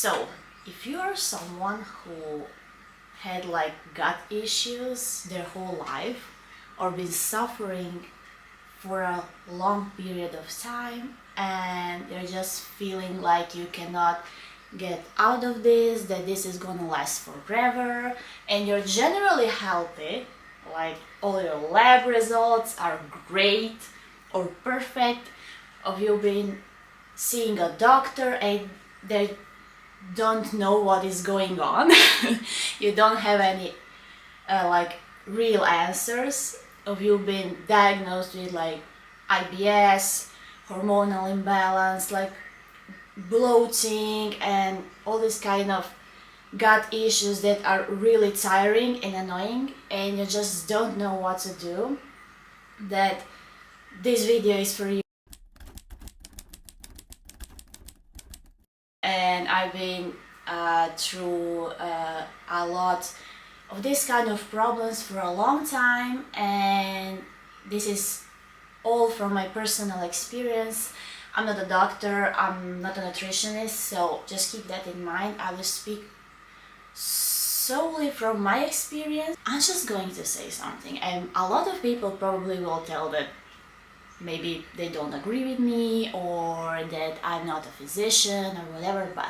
So, if you are someone who had like gut issues their whole life or been suffering for a long period of time and you're just feeling like you cannot get out of this, that this is gonna last forever, and you're generally healthy, like all your lab results are great or perfect, of you been seeing a doctor and they don't know what is going on. You don't have any like real answers, of you being diagnosed with like IBS, hormonal imbalance, like bloating and all this kind of gut issues that are really tiring and annoying, and you just don't know what to do, that this video is for you. And I've been through a lot of this kind of problems for a long time, and this is all from my personal experience. I'm not a doctor, I'm not a nutritionist, so just keep that in mind. I will speak solely from my experience. I'm just going to say something, and a lot of people probably will tell that maybe they don't agree with me or that I'm not a physician or whatever, but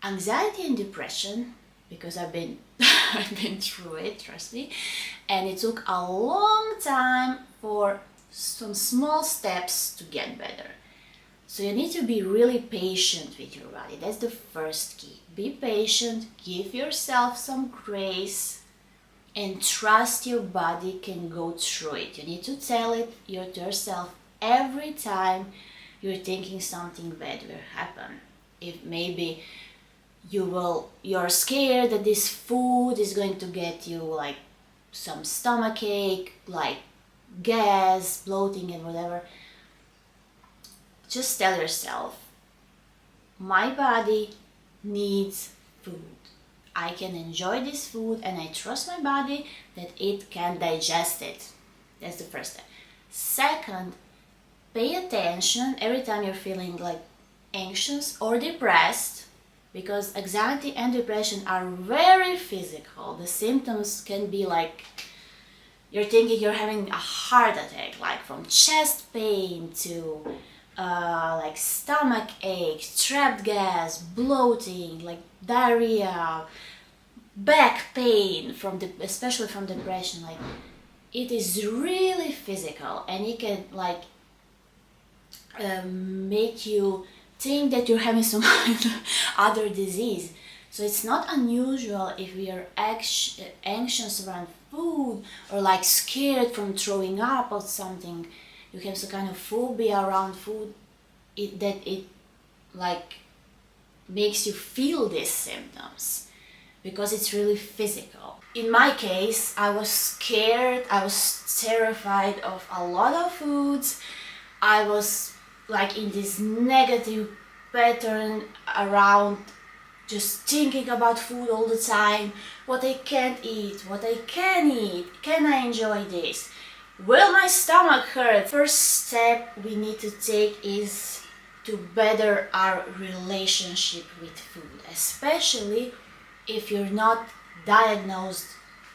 anxiety and depression, because I've been I've been through it, trust me, and it took a long time for some small steps to get better. So you need to be really patient with your body. That's the first key. Be patient, give yourself some grace, and trust your body can go through it. You need to tell it to yourself every time you're thinking something bad will happen. If maybe you're scared that this food is going to get you like some stomach ache, like gas, bloating and whatever, just tell yourself, my body needs food. I can enjoy this food and I trust my body that it can digest it. That's the first step. Second, pay attention every time you're feeling like anxious or depressed, because anxiety and depression are very physical. The symptoms can be like you're thinking you're having a heart attack, like from chest pain to like stomach ache, trapped gas, bloating, like diarrhea, back pain especially from depression. Like it is really physical, and it can like make you think that you're having some other disease. So it's not unusual if we are anxious around food or like scared from throwing up or something. You have some kind of phobia around food, that it like makes you feel these symptoms, because it's really physical. In my case, I was scared, I was terrified of a lot of foods. I was like in this negative pattern around just thinking about food all the time. What I can't eat, what I can eat, can I enjoy this? Will my stomach hurt? First step we need to take is to better our relationship with food, especially if you're not diagnosed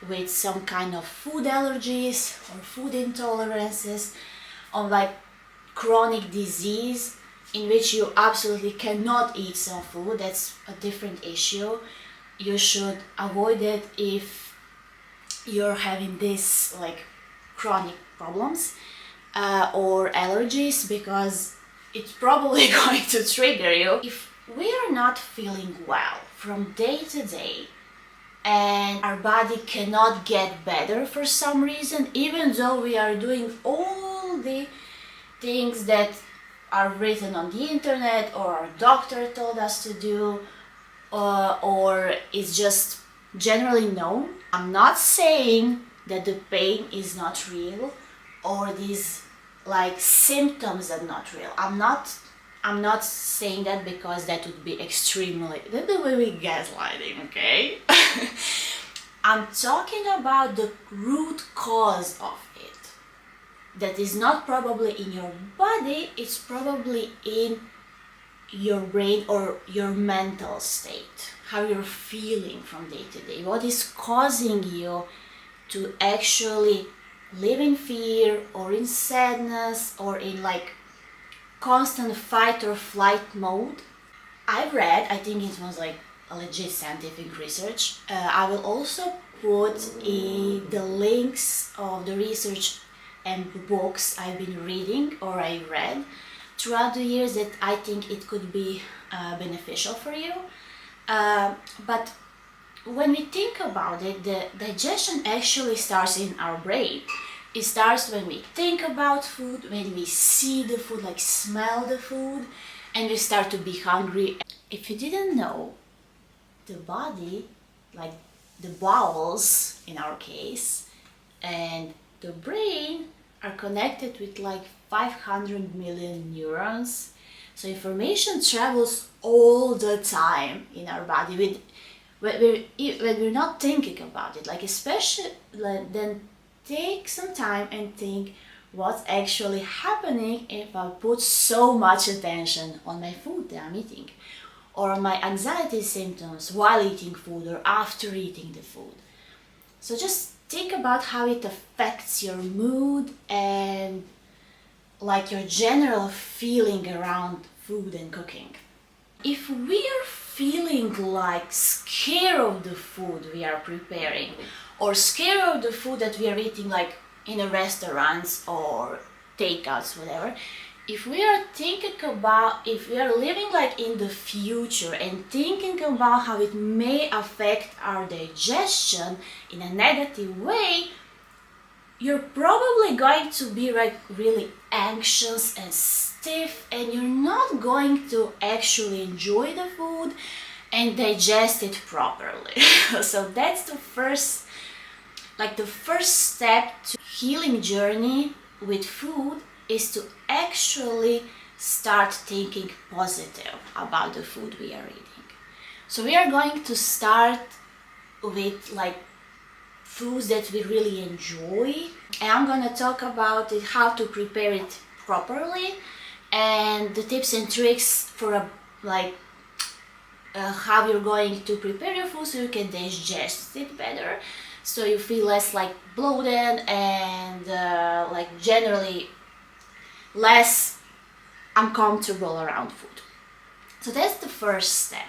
with some kind of food allergies or food intolerances, or like chronic disease in which you absolutely cannot eat some food. That's a different issue. You should avoid it if you're having this like chronic problems or allergies, because it's probably going to trigger you. If we are not feeling well from day to day and our body cannot get better for some reason, even though we are doing all the things that are written on the internet or our doctor told us to do, or is just generally known. I'm not saying that the pain is not real or these like symptoms are not real. I'm not saying that, because that would be extremely, that would be gaslighting, okay? I'm talking about the root cause of it. That is not probably in your body, it's probably in your brain or your mental state, how you're feeling from day to day, what is causing you to actually live in fear or in sadness or in like constant fight or flight mode. I read, I think it was like a legit scientific research. I will also put the links of the research and books I've been reading or I read throughout the years that I think it could be beneficial for you. But when we think about it, the digestion actually starts in our brain. It starts when we think about food, when we see the food, like smell the food, and we start to be hungry. If you didn't know, the body, like the bowels in our case, and the brain are connected with like 500 million neurons. So information travels all the time in our body when we're not thinking about it. Like especially then take some time and think what's actually happening if I put so much attention on my food that I'm eating, or on my anxiety symptoms while eating food or after eating the food. So just think about how it affects your mood and like your general feeling around food and cooking. If we are feeling like scared of the food we are preparing or scared of the food that we are eating like in a restaurants or takeouts, whatever, if we are living like in the future and thinking about how it may affect our digestion in a negative way, you're probably going to be like really anxious and stiff, and you're not going to actually enjoy the food and digest it properly. So that's the first step to healing journey with food, is to actually start thinking positive about the food we are eating. So we are going to start with like foods that we really enjoy, and I'm gonna talk about it, how to prepare it properly, and the tips and tricks for how you're going to prepare your food so you can digest it better, so you feel less like bloated and like generally less uncomfortable around food. So that's the first step.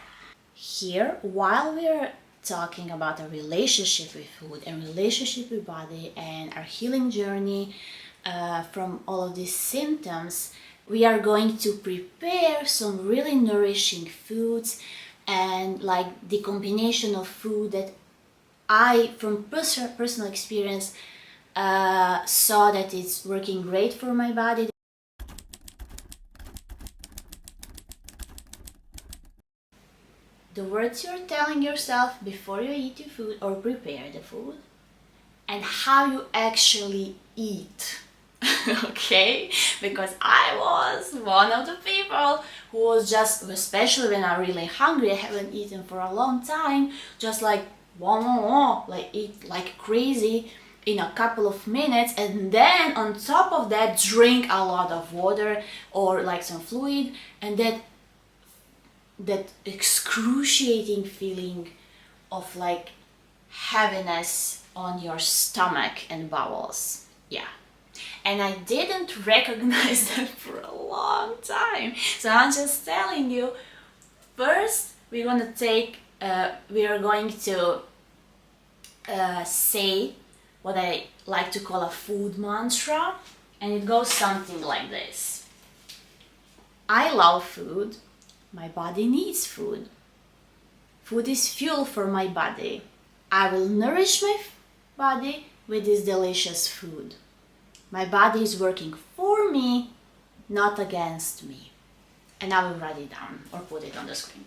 Here, while we're talking about our relationship with food and relationship with body and our healing journey from all of these symptoms, we are going to prepare some really nourishing foods, and like the combination of food that I, from personal experience, saw that it's working great for my body. The words you're telling yourself before you eat your food or prepare the food, and how you actually eat. Okay? Because I was one of the people who was just, especially when I'm really hungry, I haven't eaten for a long time, just like like eat like crazy in a couple of minutes, and then on top of that drink a lot of water or like some fluid, and that excruciating feeling of like heaviness on your stomach and bowels. Yeah. And I didn't recognize that for a long time. So I'm just telling you, first we are going to say what I like to call a food mantra, and it goes something like this. I love food. My body needs food. Food is fuel for my body. I will nourish my body with this delicious food. My body is working for me, not against me. And I will write it down or put it on the screen.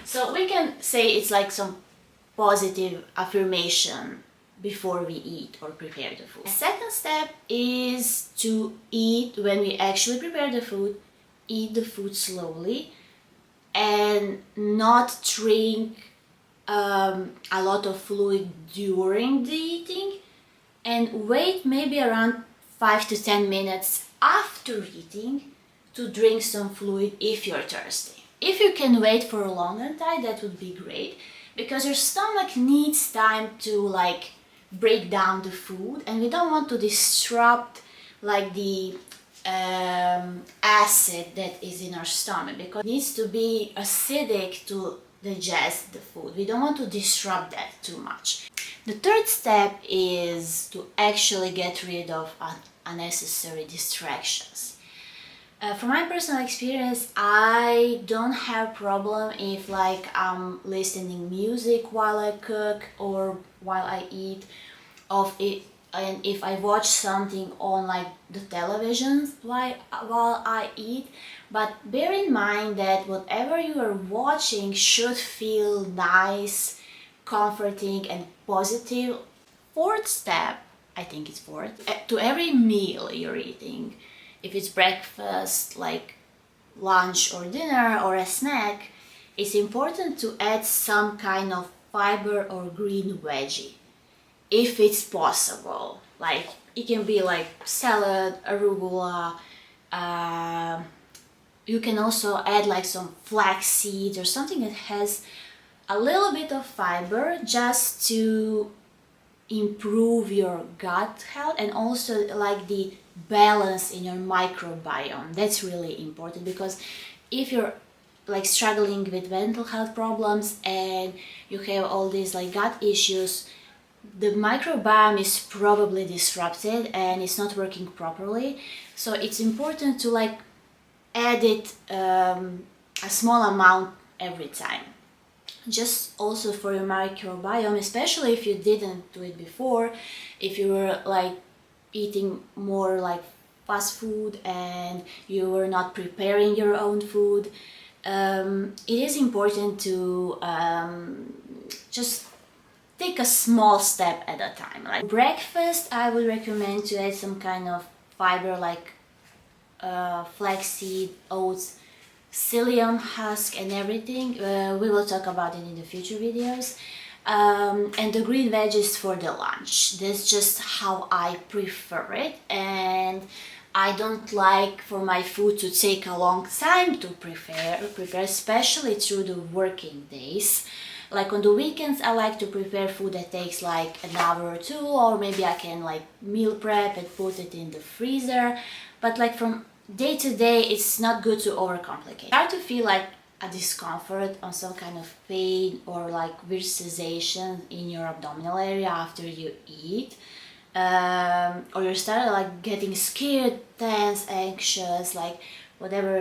So we can say it's like some positive affirmation before we eat or prepare the food. The second step is to eat, when we actually prepare the food, eat the food slowly and not drink a lot of fluid during the eating, and wait maybe around 5 to 10 minutes after eating to drink some fluid if you're thirsty. If you can wait for a longer time, that would be great, because your stomach needs time to like break down the food, and we don't want to disrupt like the acid that is in our stomach, because it needs to be acidic to digest the food. We don't want to disrupt that too much. The third step is to actually get rid of unnecessary distractions. From my personal experience, I don't have problem if like I'm listening music while I cook or while I eat, and if I watch something on like the television while I eat. But bear in mind that whatever you are watching should feel nice, comforting and positive. Fourth step, I think it's fourth, to every meal you're eating, if it's breakfast, like lunch or dinner or a snack, it's important to add some kind of fiber or green veggie, if it's possible. Like it can be like salad, arugula. You can also add like some flax seeds or something that has a little bit of fiber, just to improve your gut health and also like the balance in your microbiome. That's really important, because if you're like struggling with mental health problems and you have all these like gut issues, the microbiome is probably disrupted and it's not working properly. So it's important to like add it a small amount every time, just also for your microbiome, especially if you didn't do it before. If you were like eating more like fast food and you were not preparing your own food, it is important to just take a small step at a time. Like breakfast, I would recommend to add some kind of fiber, like flaxseed, oats, psyllium husk and everything. We will talk about it in the future videos. And the green veggies for the lunch. That's just how I prefer it, and I don't like for my food to take a long time to prepare, especially through the working days. Like on the weekends, I like to prepare food that takes like an hour or two, or maybe I can like meal prep and put it in the freezer. But like from day to day, it's not good to overcomplicate. Start to feel like a discomfort on some kind of pain or like weird sensation in your abdominal area after you eat, or you start like getting scared, tense, anxious, like whatever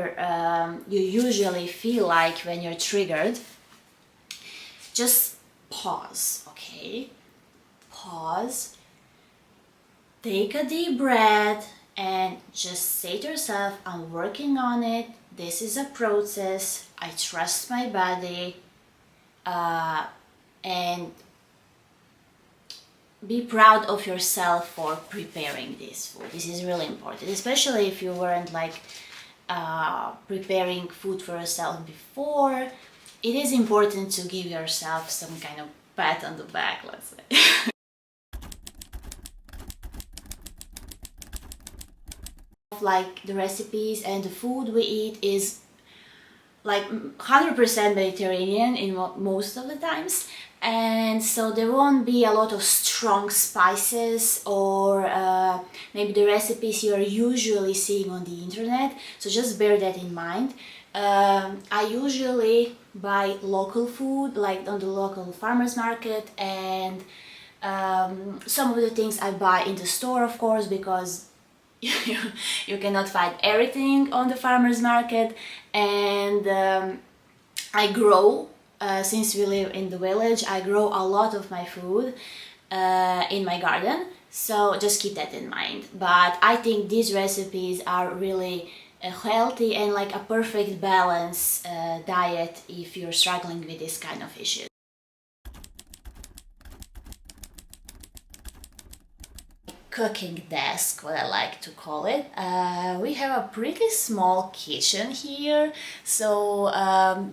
you usually feel like when you're triggered. Just pause, okay? Pause, take a deep breath, and just say to yourself, I'm working on it. This is a process. I trust my body. And be proud of yourself for preparing this food. This is really important, especially if you weren't like preparing food for yourself before. It is important to give yourself some kind of pat on the back, let's say. Like the recipes and the food we eat is like 100% Mediterranean in most of the times, and so there won't be a lot of strong spices or maybe the recipes you are usually seeing on the internet, so just bear that in mind. I usually buy local food, like on the local farmers market, and some of the things I buy in the store, of course, because you cannot find everything on the farmers market. And I grow, since we live in the village, I grow a lot of my food in my garden, so just keep that in mind. But I think these recipes are really healthy and like a perfect balance diet if you're struggling with this kind of issues. Cooking desk, what I like to call it. We have a pretty small kitchen here, so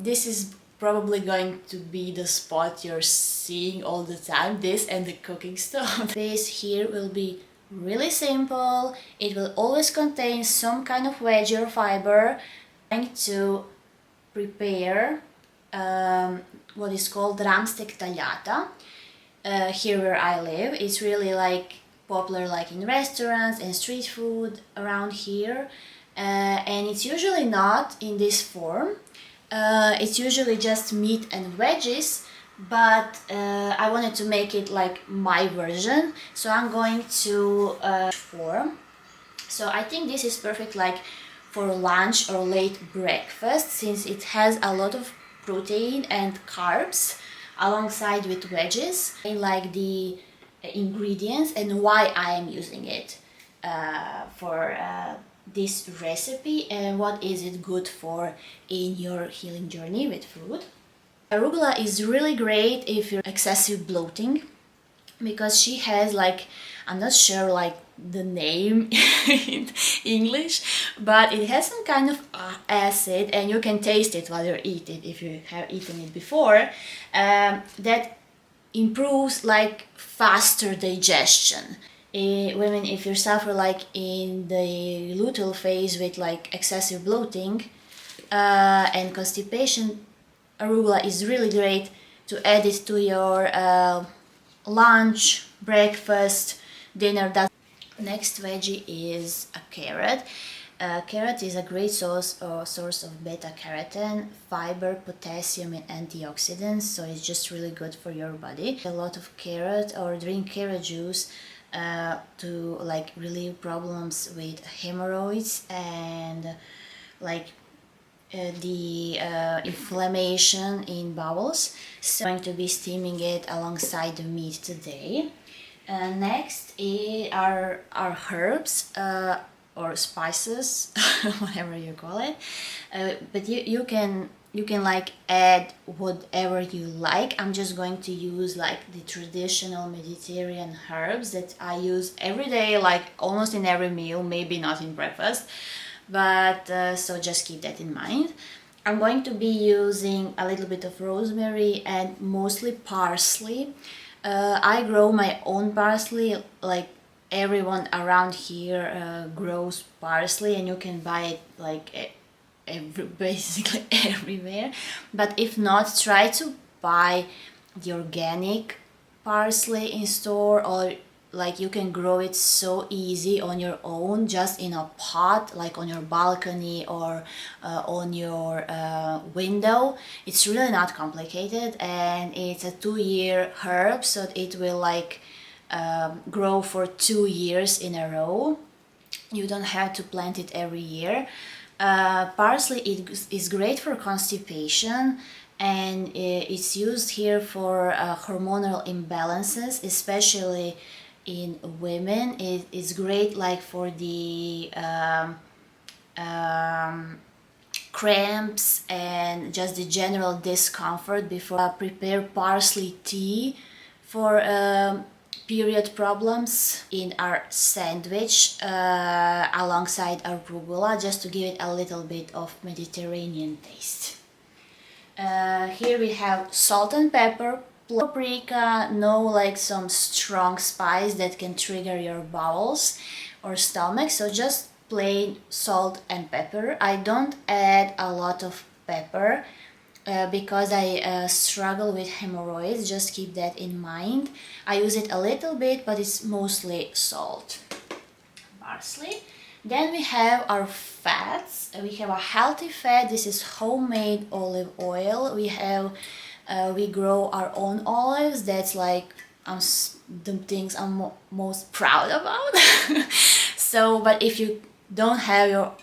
this is probably going to be the spot you're seeing all the time, this and the cooking stove. This here will be really simple. It will always contain some kind of veggie or fiber. I'm going to prepare what is called drumstick tagliata. Here where I live, it's really like popular like in restaurants and street food around here, and it's usually not in this form. It's usually just meat and veggies, but I wanted to make it like my version, so I'm going to form. So I think this is perfect like for lunch or late breakfast, since it has a lot of protein and carbs alongside with veggies. I like the ingredients and why I am using it for this recipe and what is it good for in your healing journey with food. Arugula is really great if you're excessive bloating, because she has like, I'm not sure like the name in English, but it has some kind of acid, and you can taste it while you eat it if you have eaten it before, that improves like faster digestion. Women, if you suffer like in the luteal phase with like excessive bloating and constipation, arugula is really great to add it to your lunch, breakfast, dinner. Next veggie is a carrot. Carrot is a great source of beta carotene, fiber, potassium, and antioxidants, so it's just really good for your body. A lot of carrot, or drink carrot juice to like relieve problems with hemorrhoids and like the inflammation in bowels. So I'm going to be steaming it alongside the meat today. Next are herbs or spices, whatever you call it. But you can like add whatever you like. I'm just going to use like the traditional Mediterranean herbs that I use every day, like almost in every meal, maybe not in breakfast, but so just keep that in mind. I'm going to be using a little bit of rosemary and mostly parsley. I grow my own parsley, like everyone around here grows parsley, and you can buy it like basically everywhere. But if not, try to buy the organic parsley in store, or like you can grow it so easy on your own, just in a pot, like on your balcony or on your window. It's really not complicated, and it's a 2-year herb, so it will like grow for 2 years in a row. You don't have to plant it every year. Parsley is great for constipation, and it's used here for hormonal imbalances, especially in women. It's great like for the cramps and just the general discomfort. Before prepare parsley tea for period problems in our sandwich alongside arugula, just to give it a little bit of Mediterranean taste. Here we have salt and pepper, paprika, no like some strong spice that can trigger your bowels or stomach, so just plain salt and pepper. I don't add a lot of pepper because I struggle with hemorrhoids, just keep that in mind. I use it a little bit, but it's mostly salt. Parsley. Then we have our fats. We have a healthy fat. This is homemade olive oil. We grow our own olives. That's like the things I'm most proud about. So, but if you don't have your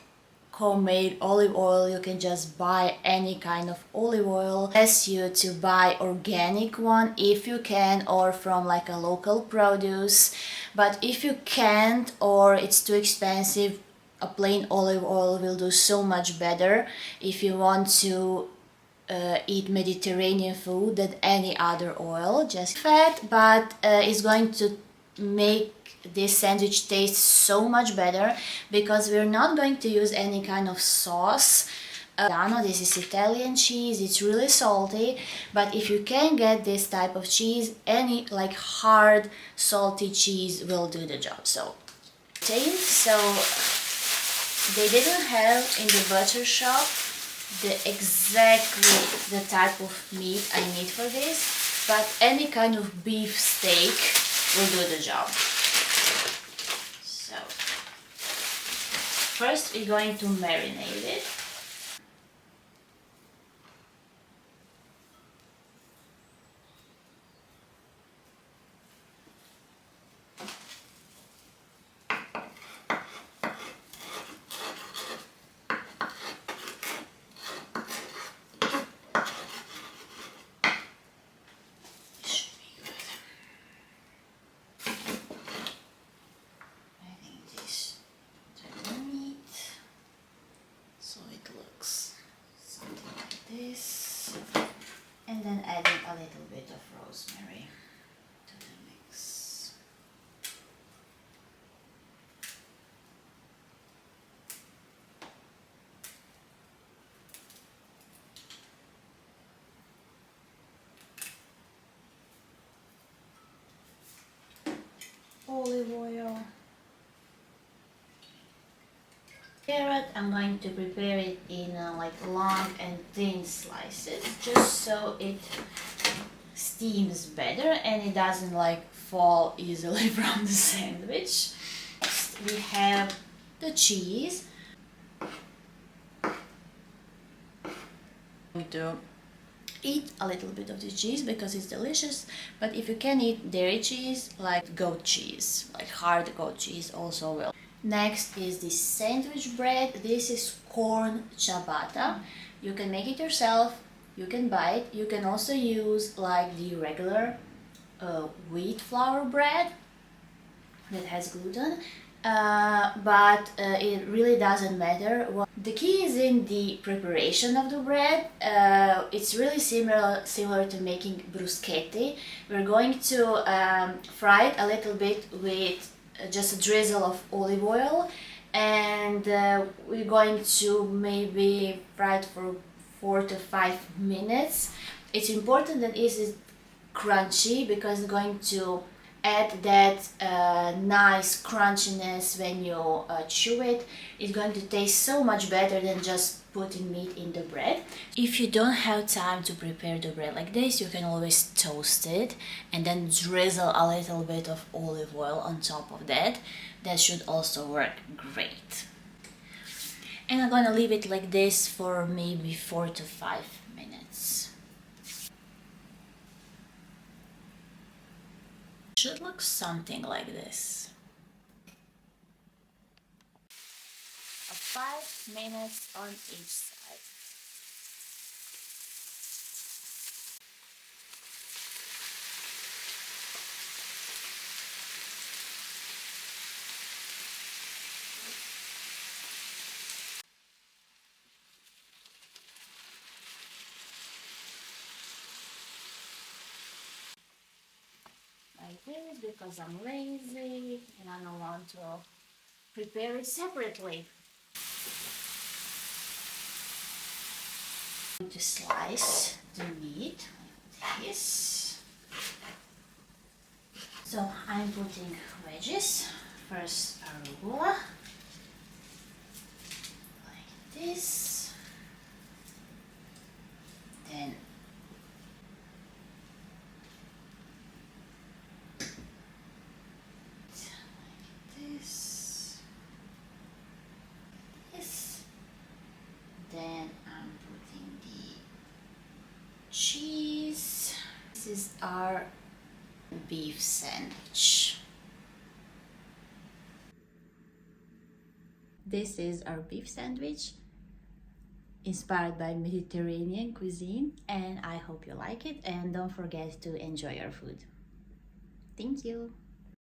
homemade olive oil, you can just buy any kind of olive oil. I suggest you to buy organic one if you can, or from like a local produce. But if you can't, or it's too expensive, a plain olive oil will do so much better if you want to eat Mediterranean food than any other oil. Just fat, but it's going to make this sandwich tastes so much better, because we're not going to use any kind of sauce. This is Italian cheese. It's really salty, but if you can get this type of cheese, any like hard salty cheese will do the job. So protein. So they didn't have in the butcher shop exactly the type of meat I need for this, but any kind of beef steak will do the job. So first we're going to marinate it. This, and then adding a little bit of rosemary to the mix. Olive oil. Carrot, I'm going to prepare it in like long and thin slices, just so it steams better and it doesn't like fall easily from the sandwich. Next we have the cheese. I'm going to eat a little bit of the cheese because it's delicious, but if you can eat dairy cheese, like goat cheese, like hard goat cheese also will. Next is the sandwich bread. This is corn ciabatta. You can make it yourself, you can buy it. You can also use like the regular wheat flour bread that has gluten, but it really doesn't matter. The key is in the preparation of the bread. It's really similar to making bruschetta. We're going to fry it a little bit with just a drizzle of olive oil, and we're going to maybe fry it for 4 to 5 minutes. It's important that it is crunchy because it's going to add that nice crunchiness when you chew it. It's going to taste so much better than just putting meat in the bread. If you don't have time to prepare the bread like this, you can always toast it and then drizzle a little bit of olive oil on top of that. That should also work great. And I'm gonna leave it like this for maybe 4 to 5 minutes. Should look something like this. 5 minutes on each side. Like this because I'm lazy and I don't want to prepare it separately. I'm going to slice the meat like this. So I'm putting veggies. First arugula, like this. Then then I'm putting the cheese. This is our beef sandwich. This is our beef sandwich inspired by Mediterranean cuisine, and I hope you like it, and don't forget to enjoy your food. Thank you.